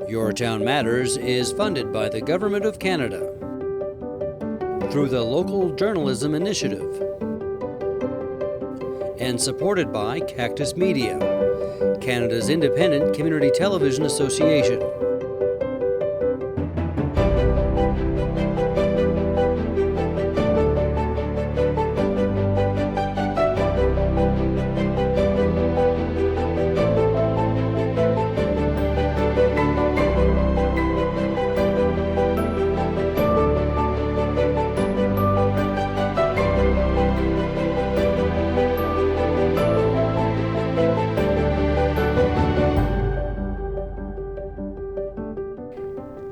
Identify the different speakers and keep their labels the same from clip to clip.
Speaker 1: Your Town Matters is funded by the Government of Canada through the Local Journalism Initiative and supported by Cactus Media, Canada's independent community television association.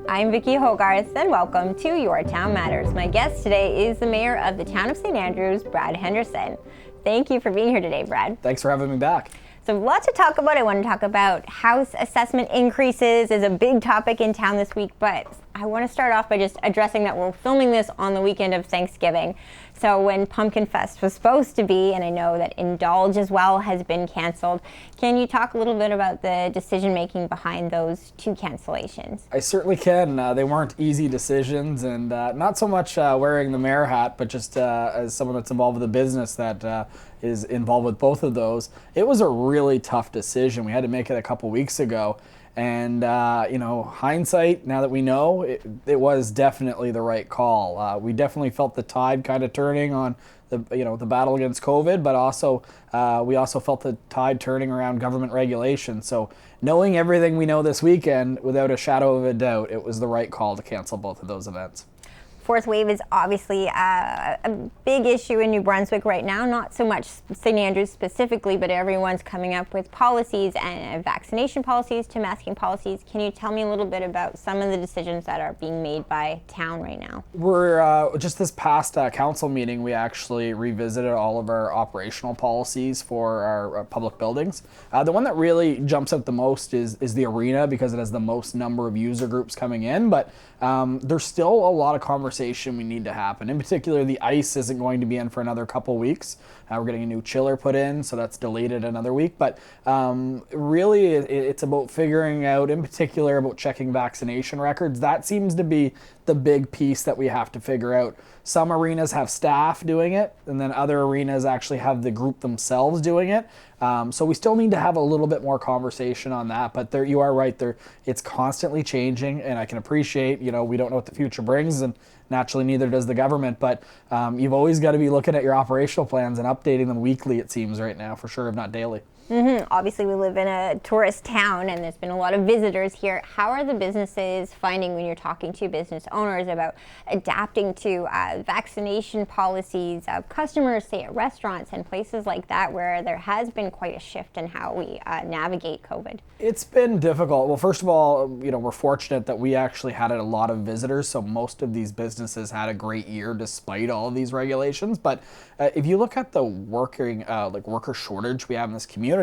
Speaker 2: I'm Vicki Hogarth, and welcome to Your Town Matters. My guest today is the Mayor of the Town of St. Andrews, Brad Henderson. Thank you for being here today, Brad.
Speaker 3: Thanks for having me back.
Speaker 2: So lots to talk about. I want to talk about house assessment increases is a big topic in town this week, but I want to start off by just addressing that we're filming this on the weekend of Thanksgiving. So when Pumpkin Fest was supposed to be, and I know that Indulge as well has been canceled, can you talk a little bit about the decision making behind those two cancellations?
Speaker 3: I certainly can. They weren't easy decisions, and not so much wearing the mayor hat, but just as someone that's involved with a business that is involved with both of those. It was a really tough decision. We had to make it a couple weeks ago. And, hindsight, now that we know, it was definitely the right call. We definitely felt the tide kind of turning on the battle against COVID, but also we also felt the tide turning around government regulation. So knowing everything we know this weekend, without a shadow of a doubt, it was the right call to cancel both of those events.
Speaker 2: Fourth wave is obviously a big issue in New Brunswick right now, not so much St. Andrews specifically, but everyone's coming up with policies and vaccination policies to masking policies. Can you tell me a little bit about some of the decisions that are being made by town right now?
Speaker 3: We're just this past council meeting, we actually revisited all of our operational policies for our public buildings. The one that really jumps out the most is the arena, because it has the most number of user groups coming in, but there's still a lot of conversation we need to happen. In particular, the ice isn't going to be in for another couple weeks. We're getting a new chiller put in, so that's delayed another week. But really, it's about figuring out, in particular, about checking vaccination records. That seems to be the big piece that we have to figure out. Some arenas have staff doing it, and then other arenas actually have the group themselves doing it. So we still need to have a little bit more conversation on that, but you are right, it's constantly changing, and I can appreciate, we don't know what the future brings, and naturally neither does the government, but you've always got to be looking at your operational plans and updating them weekly, it seems right now, for sure, if not daily.
Speaker 2: Obviously, we live in a tourist town, and there's been a lot of visitors here. How are the businesses finding, when you're talking to business owners, about adapting to vaccination policies of customers, say at restaurants and places like that, where there has been quite a shift in how we navigate COVID?
Speaker 3: It's been difficult. Well, first of all, we're fortunate that we actually had a lot of visitors, so most of these businesses had a great year despite all of these regulations. But if you look at the worker shortage we have in this community,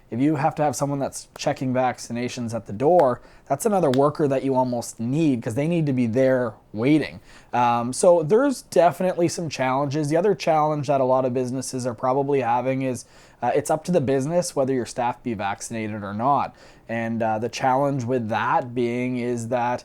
Speaker 3: if you have to have someone that's checking vaccinations at the door, that's another worker that you almost need, because they need to be there waiting. So there's definitely some challenges. The other challenge that a lot of businesses are probably having is it's up to the business whether your staff be vaccinated or not. And the challenge with that being is that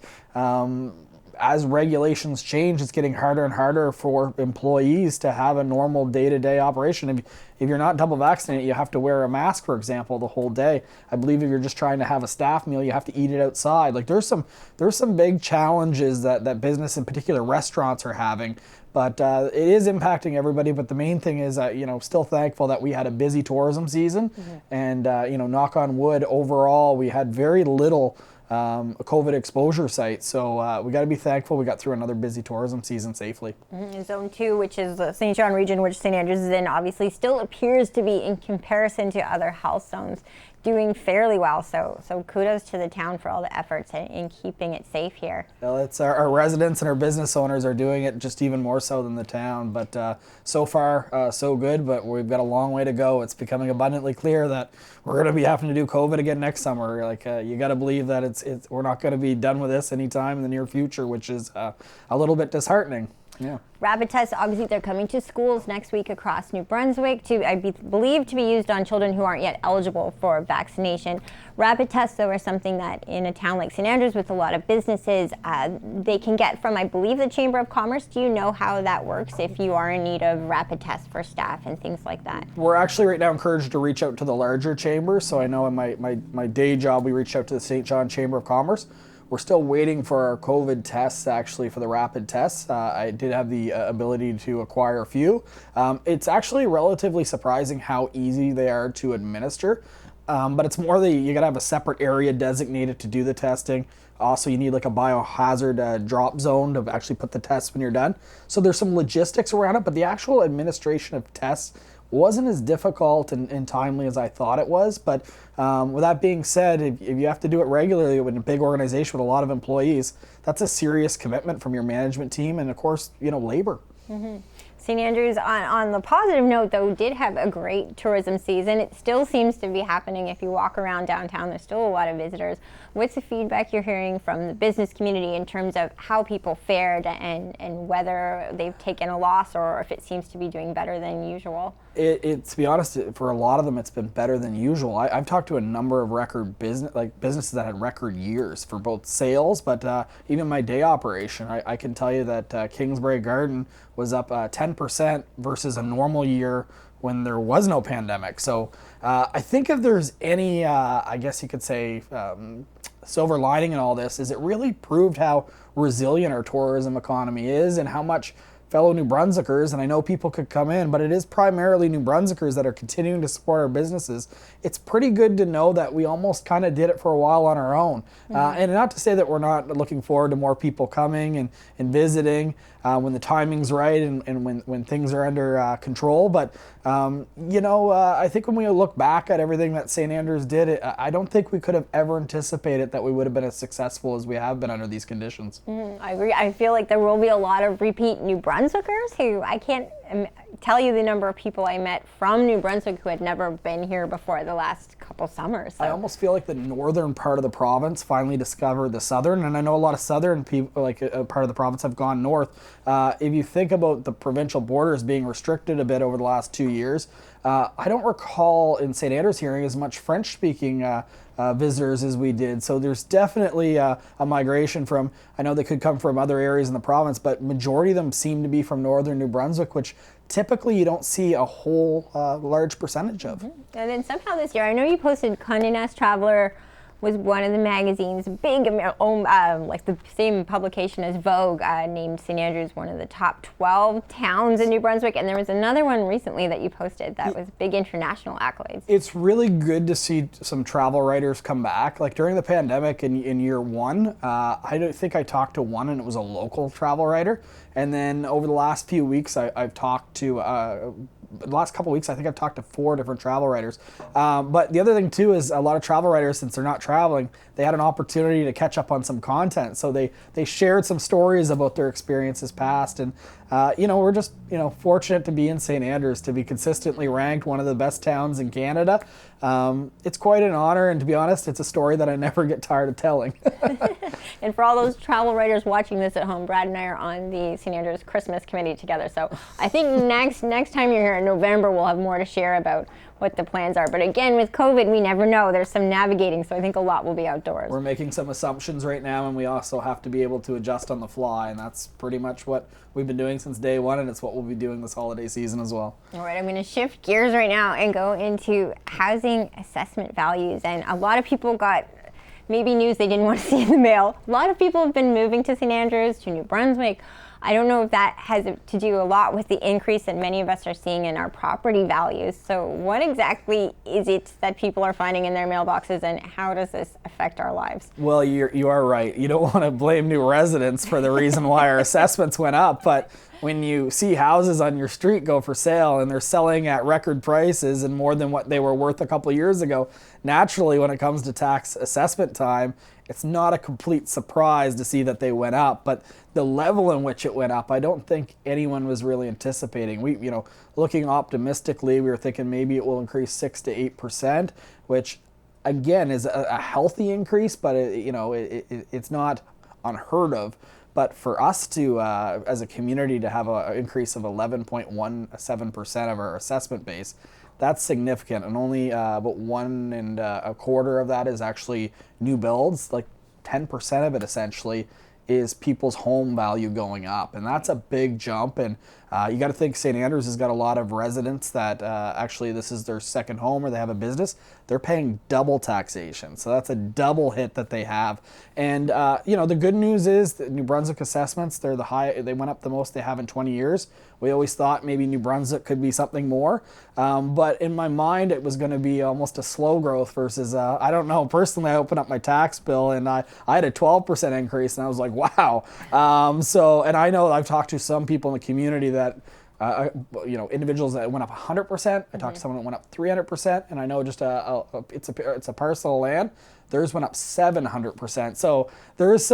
Speaker 3: as regulations change, it's getting harder and harder for employees to have a normal day-to-day operation. If you're not double vaccinated, you have to wear a mask, for example, the whole day. I believe if you're just trying to have a staff meal, you have to eat it outside. Like there's some big challenges that business, in particular restaurants, are having. But it is impacting everybody. But the main thing is, still thankful that we had a busy tourism season, and knock on wood, overall we had very little COVID exposure sites. So we got to be thankful we got through another busy tourism season safely.
Speaker 2: Zone 2, which is the St. John region, which St. Andrews is in, obviously still appears to be, in comparison to other health zones, doing fairly well. So kudos to the town for all the efforts in keeping it safe here.
Speaker 3: Well, it's our residents and our business owners are doing it just even more so than the town. But so far, so good. But we've got a long way to go. It's becoming abundantly clear that we're going to be having to do COVID again next summer. You got to believe that we're not going to be done with this anytime in the near future, which is a little bit disheartening. Yeah.
Speaker 2: Rapid tests, obviously, they're coming to schools next week across New Brunswick believed to be used on children who aren't yet eligible for vaccination. Rapid tests, though, are something that in a town like St. Andrews with a lot of businesses, they can get from, I believe, the Chamber of Commerce. Do you know how that works if you are in need of rapid tests for staff and things like that?
Speaker 3: We're actually right now encouraged to reach out to the larger chambers. So I know in my day job, we reached out to the St. John Chamber of Commerce. We're still waiting for our COVID tests, actually, for the rapid tests. I did have the ability to acquire a few. It's actually relatively surprising how easy they are to administer. But it's more you gotta have a separate area designated to do the testing. Also, you need like a biohazard drop zone to actually put the tests when you're done. So there's some logistics around it, but the actual administration of tests wasn't as difficult and timely as I thought it was. But with that being said, if you have to do it regularly with a big organization with a lot of employees, that's a serious commitment from your management team and, of course, labor.
Speaker 2: Mm-hmm. St. Andrews, on the positive note, though, did have a great tourism season. It still seems to be happening. If you walk around downtown, there's still a lot of visitors. What's the feedback you're hearing from the business community in terms of how people fared and whether they've taken a loss or if it seems to be doing better than usual?
Speaker 3: To be honest, for a lot of them, it's been better than usual. I've talked to a number of businesses that had record years for both sales, but even my day operation. I can tell you that Kingsbury Garden was up 10% versus a normal year when there was no pandemic. So I think if there's any, I guess you could say, silver lining in all this, is it really proved how resilient our tourism economy is and how much fellow New Brunswickers, and I know people could come in, but it is primarily New Brunswickers that are continuing to support our businesses. It's pretty good to know that we almost kind of did it for a while on our own. Mm-hmm. And not to say that we're not looking forward to more people coming and visiting when the timing's right and when things are under control. But, I think when we look back at everything that St. Andrews did, I don't think we could have ever anticipated that we would have been as successful as we have been under these conditions.
Speaker 2: I agree. I feel like there will be a lot of repeat New Brunswickers who I can't tell you the number of people I met from New Brunswick who had never been here before the last couple summers. So.
Speaker 3: I almost feel like the northern part of the province finally discovered the southern, and I know a lot of southern people, like a part of the province, have gone north. If you think about the provincial borders being restricted a bit over the last 2 years, I don't recall in St. Andrews hearing as much French-speaking visitors as we did. So there's definitely a migration from, I know they could come from other areas in the province, but majority of them seem to be from northern New Brunswick, which typically you don't see a whole large percentage of.
Speaker 2: Mm-hmm. And then somehow this year, I know you posted Condé Nast Traveler was one of the magazines, big, like the same publication as Vogue, named St. Andrews one of the top 12 towns in New Brunswick. And there was another one recently that you posted that was big international accolades.
Speaker 3: It's really good to see some travel writers come back. Like during the pandemic in year one, I don't think I talked to one and it was a local travel writer. And then over the last few weeks, I've talked to the last couple of weeks, I think I've talked to 4 different travel writers. But the other thing too is a lot of travel writers, since they're not traveling, they had an opportunity to catch up on some content. So they shared some stories about their experiences past. And, we're just, fortunate to be in St. Andrews, to be consistently ranked one of the best towns in Canada. It's quite an honor. And to be honest, it's a story that I never get tired of telling.
Speaker 2: And for all those travel writers watching this at home, Brad and I are on the St. Andrews Christmas Committee together. So I think next time you're here in November, we'll have more to share about what the plans are. But again, with COVID, we never know. There's some navigating, so I think a lot will be outdoors.
Speaker 3: We're making some assumptions right now, and we also have to be able to adjust on the fly, and that's pretty much what we've been doing since day one, and it's what we'll be doing this holiday season as well.
Speaker 2: All right, I'm going to shift gears right now and go into housing assessment values. And a lot of people got maybe news they didn't want to see in the mail. A lot of people have been moving to St. Andrews, to New Brunswick. I don't know if that has to do a lot with the increase that many of us are seeing in our property values. So what exactly is it that people are finding in their mailboxes, and how does this affect our lives?
Speaker 3: Well, you are right. You don't want to blame new residents for the reason why our assessments went up, but when you see houses on your street go for sale and they're selling at record prices and more than what they were worth a couple of years ago, naturally when it comes to tax assessment time, it's not a complete surprise to see that they went up, but the level in which it went up, I don't think anyone was really anticipating. We, looking optimistically, we were thinking maybe it will increase 6 to 8%, which again is a healthy increase, but it's not unheard of. But for us to, as a community, to have an increase of 11.17% of our assessment base, that's significant. And only about 1.25% of that is actually new builds. Like 10% of it essentially is people's home value going up, and that's a big jump. And you got to think St. Andrews has got a lot of residents that actually this is their second home or they have a business. They're paying double taxation, so that's a double hit that they have. And the good news is that New Brunswick assessments, they went up the most they have in 20 years. We always thought maybe New Brunswick could be something more, but in my mind it was going to be almost a slow growth versus I don't know. Personally, I opened up my tax bill and I had a 12% increase, and I was like, wow. And I know I've talked to some people in the community that individuals that went up 100%. I talked to someone that went up 300%, and I know just it's a parcel of land. Theirs went up 700%. So there's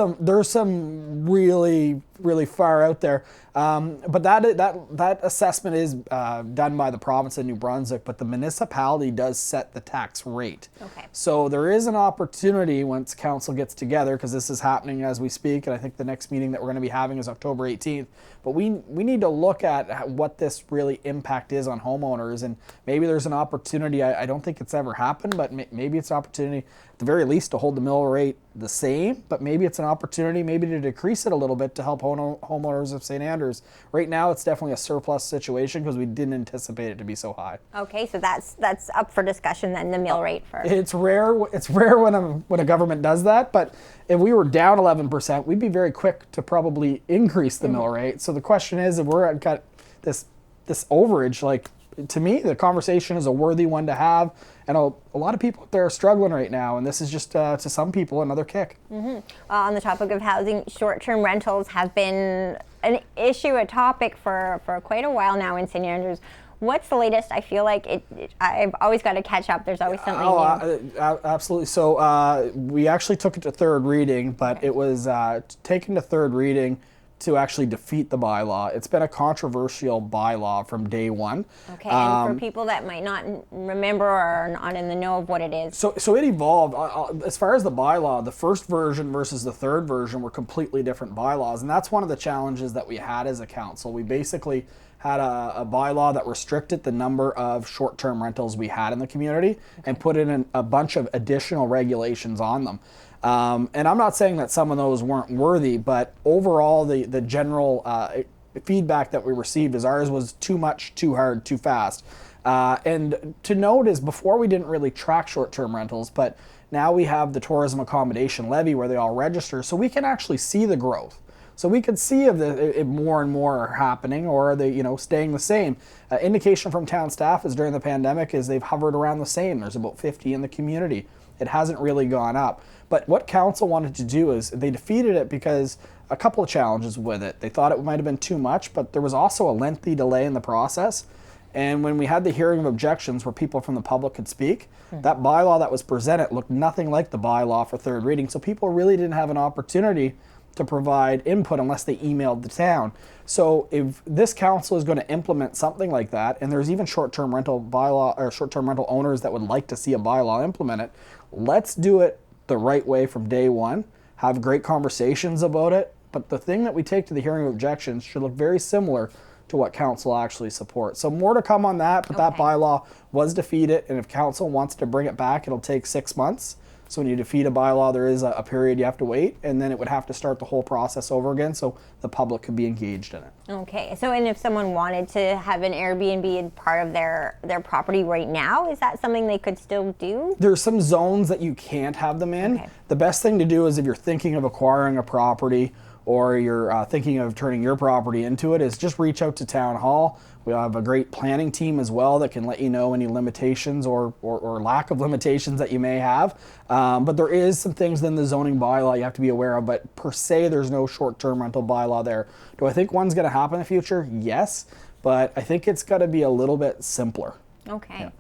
Speaker 3: some really, really far out there. But that assessment is done by the province of New Brunswick, but the municipality does set the tax rate.
Speaker 2: Okay.
Speaker 3: So there is an opportunity once council gets together, because this is happening as we speak, and I think the next meeting that we're going to be having is October 18th. But we need to look at what this really impact is on homeowners, and maybe there's an opportunity. I don't think it's ever happened, but maybe it's an opportunity at the very least to hold the mill rate the same, but maybe it's an opportunity maybe to decrease it a little bit to help homeowners of St. Andrews. Right now it's definitely a surplus situation because we didn't anticipate it to be so high.
Speaker 2: Okay, so that's up for discussion then, the mill rate for...
Speaker 3: It's rare when a government does that, but if we were down 11%, we'd be very quick to probably increase the mill rate. So the question is, if we're got this overage, like, to me, the conversation is a worthy one to have, and a lot of people out there are struggling right now, and this is just, to some people, another kick.
Speaker 2: On the topic of housing, short-term rentals have been an issue, a topic for quite a while now in St. Andrews. What's the latest? I feel like I've always got to catch up. There's always something new.
Speaker 3: Absolutely. So we actually took it to third reading, but it was taken to third reading to actually defeat the bylaw. It's been a controversial bylaw from day one.
Speaker 2: Okay, and for people that might not remember or are not in the know of what it is.
Speaker 3: So it evolved. As far as the bylaw, the first version versus the third version were completely different bylaws, and that's one of the challenges that we had as a council. We basically had a bylaw that restricted the number of short-term rentals we had in the community and put in a bunch of additional regulations on them. And I'm not saying that some of those weren't worthy, but overall the general feedback that we received is ours was too much, too hard, too fast. And to note is before we didn't really track short-term rentals, but now we have the tourism accommodation levy where they all register, so we can actually see the growth. So we can see if more and more are happening, or are they staying the same. Indication from town staff is during the pandemic is they've hovered around the same. There's about 50 in the community. It hasn't really gone up. But what council wanted to do is they defeated it because a couple of challenges with it. They thought it might have been too much, but there was also a lengthy delay in the process. And when we had the hearing of objections where people from the public could speak, that bylaw that was presented looked nothing like the bylaw for third reading. So people really didn't have an opportunity to provide input unless they emailed the town. So if this council is going to implement something like that, and there's even short-term rental bylaw or short-term rental owners that would like to see a bylaw implemented, let's do it the right way from day one, have great conversations about it, but the thing that we take to the hearing of objections should look very similar to what council actually supports. So more to come on that, but that bylaw was defeated, and if council wants to bring it back, it'll take 6 months. So when you defeat a bylaw, there is a period you have to wait, and then it would have to start the whole process over again so the public could be engaged in it.
Speaker 2: Okay, so and if someone wanted to have an Airbnb in part of their property right now, is that something they could still do?
Speaker 3: There's some zones that you can't have them in.
Speaker 2: Okay.
Speaker 3: The best thing to do is if you're thinking of acquiring a property or you're thinking of turning your property into it, is just reach out to Town Hall. We have a great planning team as well that can let you know any limitations or lack of limitations that you may have. But there is some things in the zoning bylaw you have to be aware of, but per se there's no short-term rental bylaw there. Do I think one's going to happen in the future? Yes, but I think it's got to be a little bit simpler.
Speaker 2: Okay.
Speaker 3: Yeah.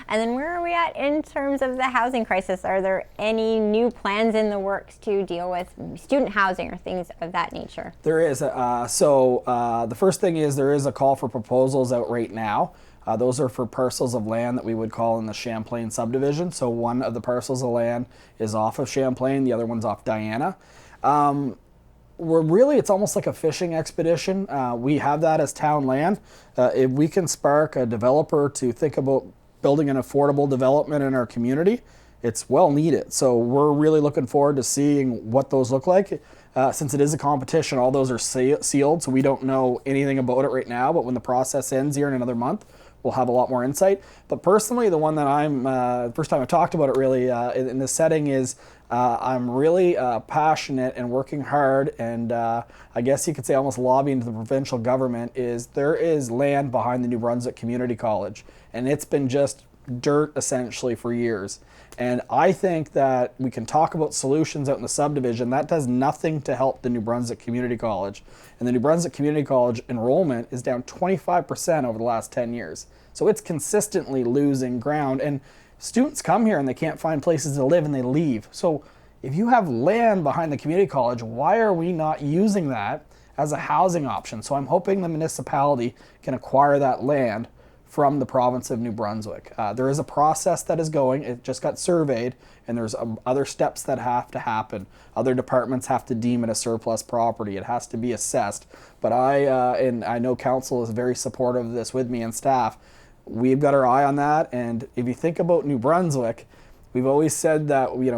Speaker 2: And then where are we at in terms of the housing crisis? Are there any new plans in the works to deal with student housing or things of that nature?
Speaker 3: There is. The first thing is there is a call for proposals out right now. Those are for parcels of land that we would call in the Champlain subdivision. So one of the parcels of land is off of Champlain, the other one's off Diana. it's almost like a fishing expedition. We have that as town land. If we can spark a developer to think about building an affordable development in our community, it's well needed. So we're really looking forward to seeing what those look like. Since it is a competition, all those are sealed, so we don't know anything about it right now, but when the process ends here in another month, we'll have a lot more insight. But personally, the one that the first time I talked about it really in this setting is I'm really passionate and working hard, and I guess you could say almost lobbying to the provincial government, is there is land behind the New Brunswick Community College, and it's been just dirt essentially for years. And I think that we can talk about solutions out in the subdivision. That does nothing to help the New Brunswick Community College. And the New Brunswick Community College enrollment is down 25% over the last 10 years. So it's consistently losing ground. And students come here and they can't find places to live and they leave. So if you have land behind the community college, why are we not using that as a housing option? So I'm hoping the municipality can acquire that land from the province of New Brunswick. There is a process that is going. It just got surveyed, and there's other steps that have to happen. Other departments have to deem it a surplus property. It has to be assessed. But I know council is very supportive of this with me and staff. We've got our eye on that, and if you think about New Brunswick, we've always said that we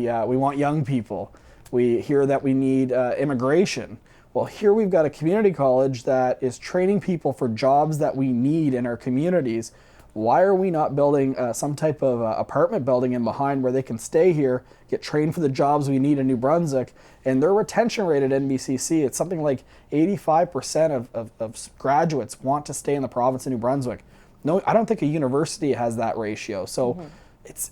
Speaker 3: want young people. We hear that we need immigration. Well, here we've got a community college that is training people for jobs that we need in our communities. Why are we not building some type of apartment building in behind where they can stay here, get trained for the jobs we need in New Brunswick? And their retention rate at NBCC, it's something like 85% of graduates want to stay in the province of New Brunswick. No, I don't think a university has that ratio. So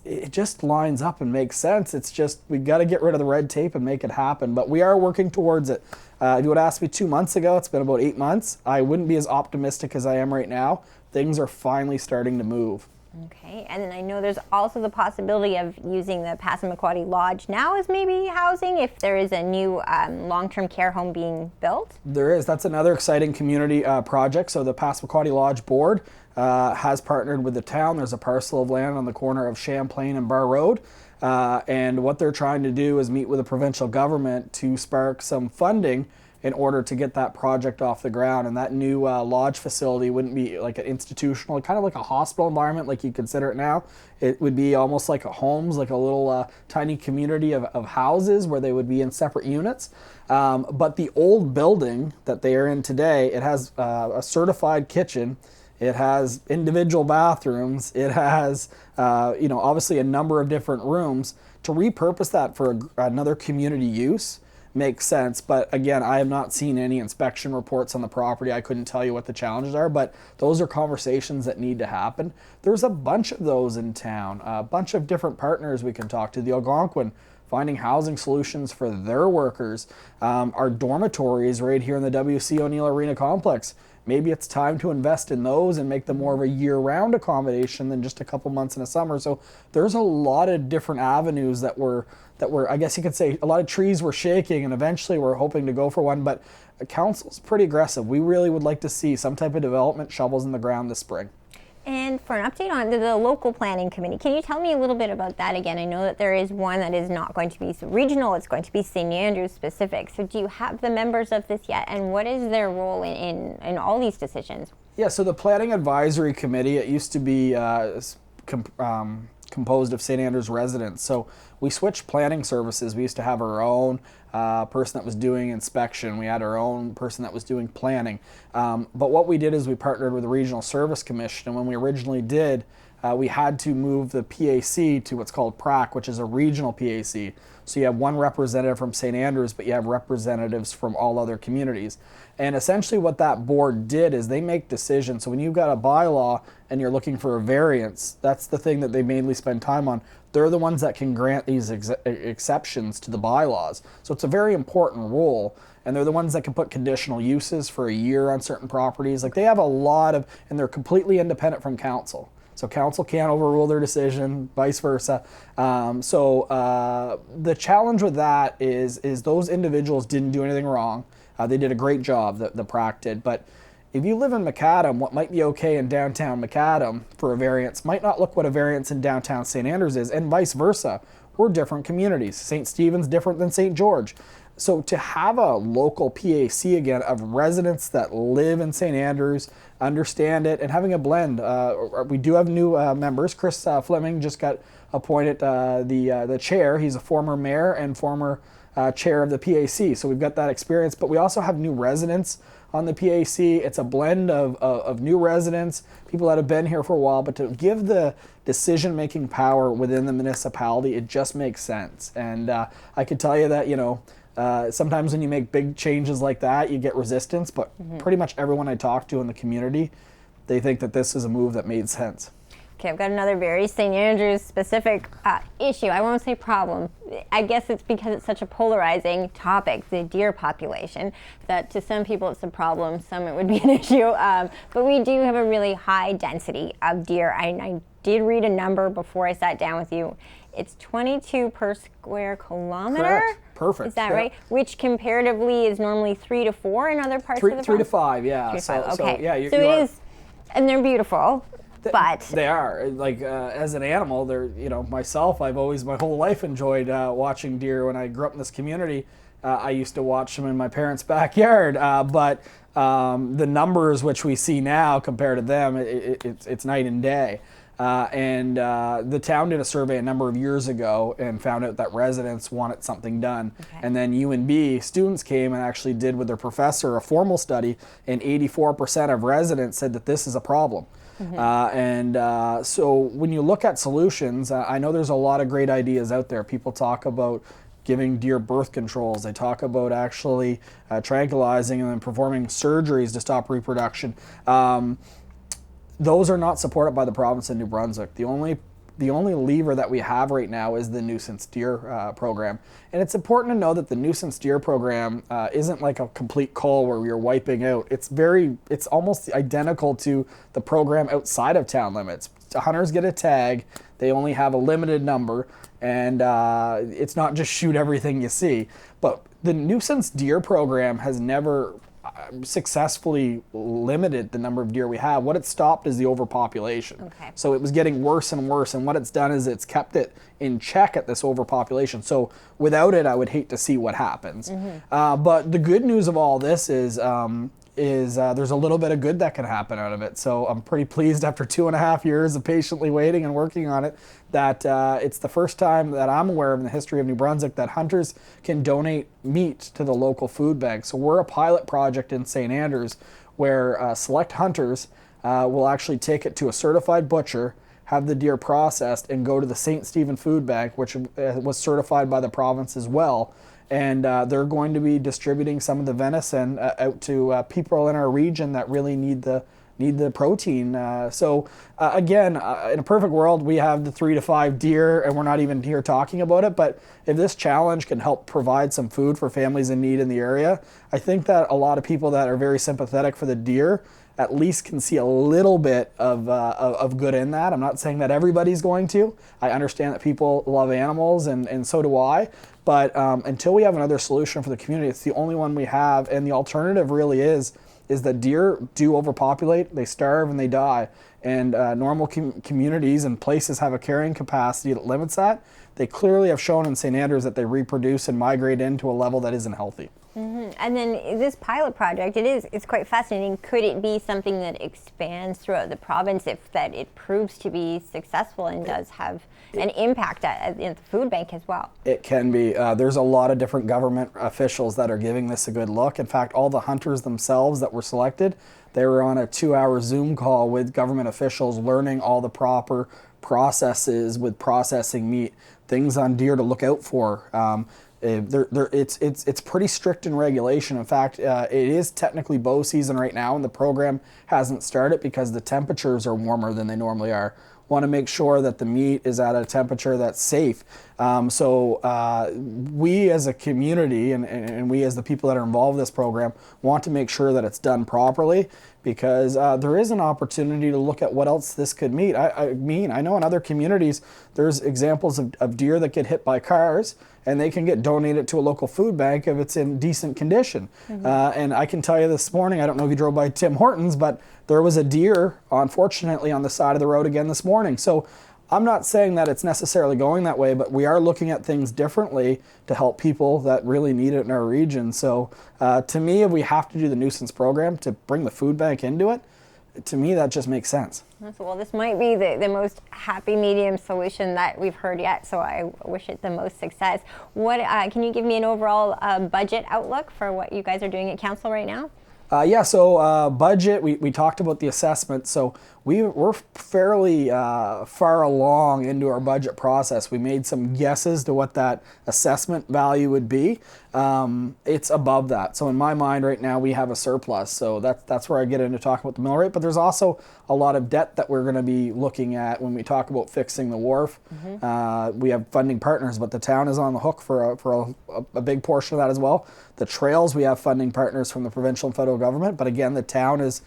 Speaker 3: it just lines up and makes sense. It's just, we've got to get rid of the red tape and make it happen. But we are working towards it. If you would ask me 2 months ago, it's been about 8 months, I wouldn't be as optimistic as I am right now. Things are finally starting to move.
Speaker 2: Okay, and then I know there's also the possibility of using the Passamaquoddy Lodge now as maybe housing if there is a new long-term care home being built.
Speaker 3: There is. That's another exciting community project. So the Passamaquoddy Lodge Board has partnered with the town. There's a parcel of land on the corner of Champlain and Bar Road. And what they're trying to do is meet with the provincial government to spark some funding in order to get that project off the ground. And that new lodge facility wouldn't be like an institutional, kind of like a hospital environment like you consider it now. It would be almost like a homes, like a little tiny community of houses where they would be in separate units. But the old building that they are in today, it has a certified kitchen. It has individual bathrooms. It has, obviously a number of different rooms. To repurpose that for another community use makes sense. But again, I have not seen any inspection reports on the property. I couldn't tell you what the challenges are, but those are conversations that need to happen. There's a bunch of those in town, a bunch of different partners we can talk to. The Algonquin, finding housing solutions for their workers. Our dormitories right here in the W.C. O'Neill Arena Complex. Maybe it's time to invest in those and make them more of a year-round accommodation than just a couple months in the summer. So there's a lot of different avenues that were, I guess you could say, a lot of trees were shaking, and eventually we're hoping to go for one. But the council's pretty aggressive. We really would like to see some type of development shovels in the ground this spring.
Speaker 2: And for an update on the local planning committee, can you tell me a little bit about that again? I know that there is one that is not going to be regional, it's going to be St. Andrews specific. So do you have the members of this yet, and what is their role in all these decisions? Yeah,
Speaker 3: so the Planning Advisory Committee, it used to be composed of St. Andrews residents. So we switched planning services. We used to have our own person that was doing inspection. We had our own person that was doing planning. But what we did is we partnered with the Regional Service Commission, and when we originally did, we had to move the PAC to what's called PRAC, which is a regional PAC. So you have one representative from St. Andrews, but you have representatives from all other communities. And essentially what that board did is they make decisions. So when you've got a bylaw and you're looking for a variance, that's the thing that they mainly spend time on. They're the ones that can grant these exceptions to the bylaws. So it's a very important role. And they're the ones that can put conditional uses for a year on certain properties. Like they have a lot of, and they're completely independent from council. So council can't overrule their decision, vice versa. The challenge with that is those individuals didn't do anything wrong. They did a great job, the PRAC did. But if you live in Macadam, what might be okay in downtown Macadam for a variance might not look what a variance in downtown St. Andrews is, and vice versa. We're different communities. St. Stephen's different than St. George. So to have a local PAC again of residents that live in St. Andrews, understand it, and having a blend. We do have new members. Chris Fleming just got appointed the chair. He's a former mayor and former chair of the PAC. So we've got that experience, but we also have new residents on the PAC. It's a blend of new residents, people that have been here for a while, but to give the decision-making power within the municipality, it just makes sense. And I can tell you that, sometimes when you make big changes like that, you get resistance, but pretty much everyone I talk to in the community, they think that this is a move that made sense.
Speaker 2: Okay, I've got another very St. Andrews specific issue. I won't say problem. I guess it's because it's such a polarizing topic, the deer population, that to some people it's a problem, some it would be an issue. But we do have a really high density of deer. I did read a number before I sat down with you. It's 22 per square kilometer.
Speaker 3: Correct. Perfect.
Speaker 2: Is that right? Which comparatively is normally 3 to 4 in other parts of the province?
Speaker 3: 3 to 5, yeah.
Speaker 2: 3 to 5, okay.
Speaker 3: So yeah,
Speaker 2: it is, and they're beautiful. But
Speaker 3: they are as an animal. They're myself. I've always my whole life enjoyed watching deer. When I grew up in this community, I used to watch them in my parents' backyard. But the numbers which we see now compared to them, it's night and day. And the town did a survey a number of years ago and found out that residents wanted something done. Okay. And then UNB students came and actually did with their professor a formal study, and 84% of residents said that this is a problem. So when you look at solutions, I know there's a lot of great ideas out there. People talk about giving deer birth controls. They talk about actually tranquilizing and then performing surgeries to stop reproduction. Those are not supported by the province of New Brunswick. The only lever that we have right now is the nuisance deer program. And it's important to know that the nuisance deer program isn't like a complete cull where you're wiping out. It's almost identical to the program outside of town limits. Hunters get a tag, they only have a limited number, and it's not just shoot everything you see. But the nuisance deer program has never successfully limited the number of deer we have. What it stopped is the overpopulation. Okay. So it was getting worse and worse, and what it's done is it's kept it in check at this overpopulation. So without it, I would hate to see what happens. But the good news of all this is there's a little bit of good that can happen out of it. So I'm pretty pleased after 2.5 years of patiently waiting and working on it that it's the first time that I'm aware of in the history of New Brunswick that hunters can donate meat to the local food bank. So we're a pilot project in St. Andrews where select hunters will actually take it to a certified butcher, have the deer processed, and go to the St. Stephen Food Bank, which was certified by the province as well. And they're going to be distributing some of the venison out to people in our region that really need the protein. Again, in a perfect world, we have the 3 to 5 deer, and we're not even here talking about it. But if this challenge can help provide some food for families in need in the area, I think that a lot of people that are very sympathetic for the deer at least can see a little bit of good in that. I'm not saying that everybody's going to. I understand that people love animals, and so do I. But until we have another solution for the community, it's the only one we have. And the alternative really is that deer do overpopulate, they starve, and they die. And normal communities and places have a carrying capacity that limits that. They clearly have shown in St. Andrews that they reproduce and migrate into a level that isn't healthy.
Speaker 2: And then this pilot project, it's quite fascinating. Could it be something that expands throughout the province if that it proves to be successful and does have an impact at the food bank as well?
Speaker 3: It can be. There's a lot of different government officials that are giving this a good look. In fact, all the hunters themselves that were selected, they were on a 2-hour Zoom call with government officials learning all the proper processes with processing meat, things on deer to look out for. It's pretty strict in regulation. In fact, it is technically bow season right now, and the program hasn't started because the temperatures are warmer than they normally are. Want to make sure that the meat is at a temperature that's safe. We as a community and we as the people that are involved in this program want to make sure that it's done properly, because there is an opportunity to look at what else this could mean. I know in other communities there's examples of deer that get hit by cars, and they can get donated to a local food bank if it's in decent condition. And I can tell you this morning, I don't know if you drove by Tim Hortons, but there was a deer, unfortunately, on the side of the road again this morning. So I'm not saying that it's necessarily going that way, but we are looking at things differently to help people that really need it in our region. So to me, if we have to do the nuisance program to bring the food bank into it, to me, that just makes sense.
Speaker 2: Well, this might be the most happy medium solution that we've heard yet, so I wish it the most success. What can you give me an overall budget outlook for what you guys are doing at council right now?
Speaker 3: So budget, we talked about the assessment. So we're fairly far along into our budget process. We made some guesses to what that assessment value would be. It's above that. So in my mind right now we have a surplus. So that's where I get into talking about the mill rate. But there's also a lot of debt that we're going to be looking at when we talk about fixing the wharf. We have funding partners, but the town is on the hook for a big portion of that as well. The trails, we have funding partners from the provincial and federal government, but again, the town is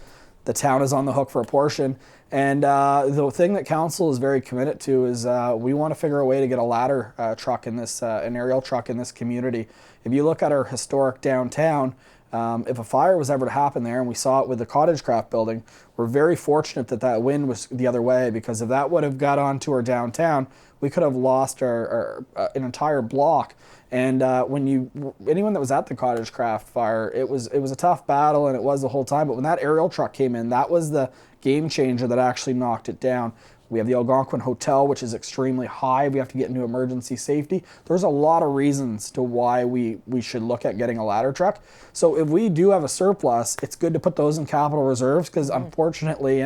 Speaker 3: on the hook for a portion. And the thing that council is very committed to is we want to figure a way to get a ladder truck in this, an aerial truck in this community. If you look at our historic downtown, if a fire was ever to happen there, and we saw it with the Cottage Craft building, we're very fortunate that wind was the other way, because if that would have got onto our downtown, we could have lost an entire block. And anyone that was at the Cottage Craft fire, it was a tough battle, and it was the whole time. But when that aerial truck came in, that was the game changer that actually knocked it down. We have the Algonquin Hotel, which is extremely high. We have to get into emergency safety. There's a lot of reasons to why we should look at getting a ladder truck. So if we do have a surplus, it's good to put those in capital reserves, because unfortunately,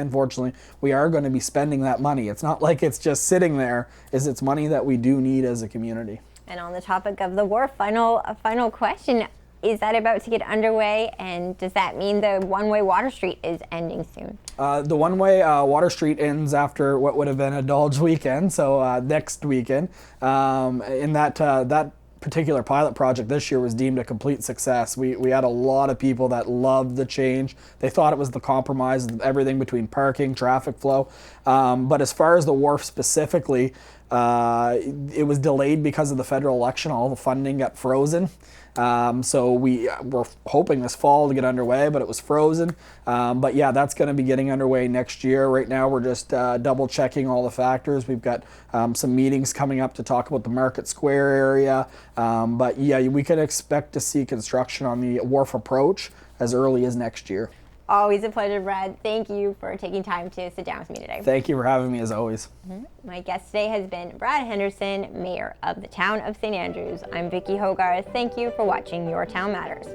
Speaker 3: we are going to be spending that money. It's not like it's just sitting there. It's money that we do need as a community.
Speaker 2: And on the topic of the wharf, a final question. Is that about to get underway, and does that mean the one-way Water Street is ending soon?
Speaker 3: The one-way Water Street ends after what would have been Indulge weekend, so next weekend. In that particular pilot project this year was deemed a complete success. We had a lot of people that loved the change. They thought it was the compromise of everything between parking, traffic flow. But as far as the wharf specifically, it was delayed because of the federal election. All the funding got frozen. So we were hoping this fall to get underway, but it was frozen. But yeah, that's going to be getting underway next year. Right now, we're just double checking all the factors. We've got some meetings coming up to talk about the Market Square area. But yeah, we can expect to see construction on the wharf approach as early as next year.
Speaker 2: Always a pleasure, Brad. Thank you for taking time to sit down with me today.
Speaker 3: Thank you for having me, as always.
Speaker 2: My guest today has been Brad Henderson, Mayor of the Town of St. Andrews. I'm Vicki Hogarth. Thank you for watching Your Town Matters.